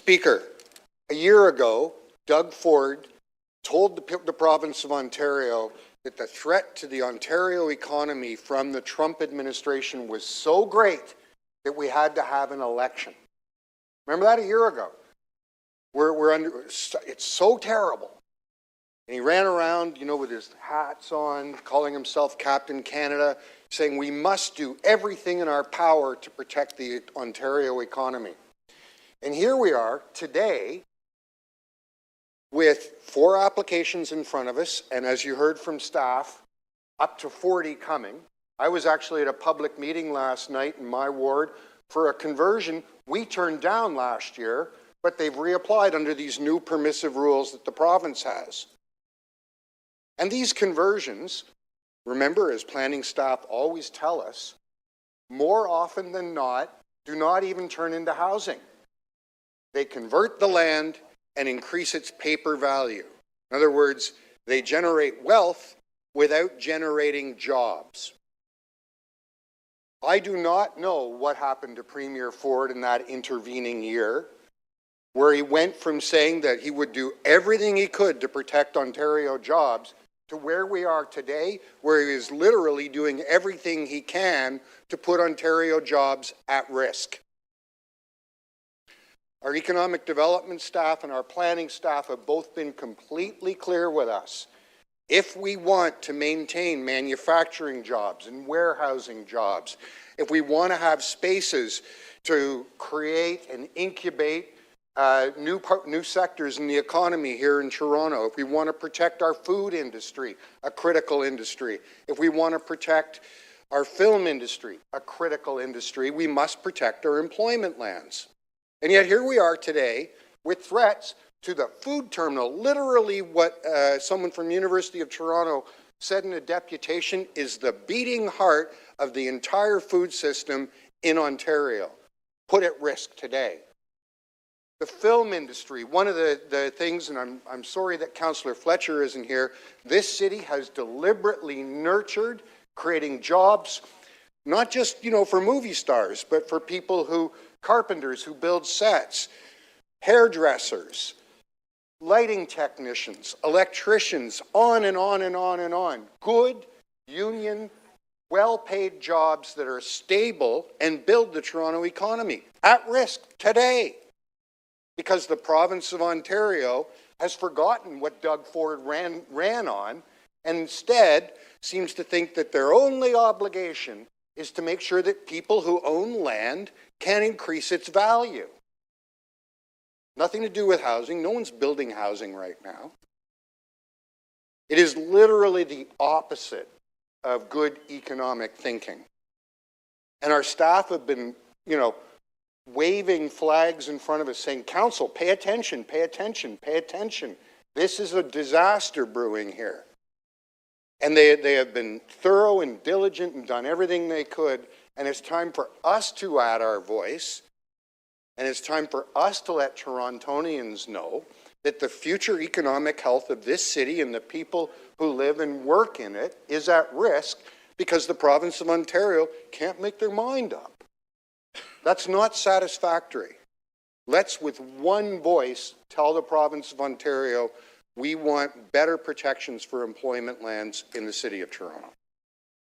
Speaker, a year ago, Doug Ford told the province of Ontario that the threat to the Ontario economy from the Trump administration was so great that we had to have an election. Remember that a year ago? It's so terrible. And he ran around, you know, with his hats on, calling himself Captain Canada, saying we must do everything in our power to protect the Ontario economy. And here we are today with 4 applications in front of us, and as you heard from staff, up to 40 coming. I was actually at a public meeting last night in my ward for a conversion we turned down last year, but they've reapplied under these new permissive rules that the province has. And these conversions, remember, as planning staff always tell us, more often than not, do not even turn into housing. They convert the land and increase its paper value. In other words, they generate wealth without generating jobs. I do not know what happened to Premier Ford in that intervening year, where he went from saying that he would do everything he could to protect Ontario jobs to where we are today, where he is literally doing everything he can to put Ontario jobs at risk. Our economic development staff and our planning staff have both been completely clear with us. If we want to maintain manufacturing jobs and warehousing jobs, if we want to have spaces to create and incubate new sectors in the economy here in Toronto, if we want to protect our food industry, a critical industry, if we want to protect our film industry, a critical industry, we must protect our employment lands. And yet here we are today with threats to the food terminal. Literally what someone from University of Toronto said in a deputation is the beating heart of the entire food system in Ontario, put at risk today. The film industry, one of the things, and I'm sorry that Councillor Fletcher isn't here, this city has deliberately nurtured creating jobs, not just, you know, for movie stars, but for people who, carpenters who build sets, hairdressers, lighting technicians, electricians, on and on and on and on. Good, union, well-paid jobs that are stable and build the Toronto economy. At risk today, because the province of Ontario has forgotten what Doug Ford ran on, and instead seems to think that their only obligation is to make sure that people who own land can increase its value. Nothing to do with housing. No one's building housing right now. It is literally the opposite of good economic thinking. And our staff have been, you know, waving flags in front of us saying, Council, pay attention, pay attention, pay attention. This is a disaster brewing here. And they have been thorough and diligent and done everything they could. And it's time for us to add our voice. And it's time for us to let Torontonians know that the future economic health of this city and the people who live and work in it is at risk because the province of Ontario can't make their mind up. That's not satisfactory. Let's, with one voice, tell the province of Ontario we want better protections for employment lands in the City of Toronto.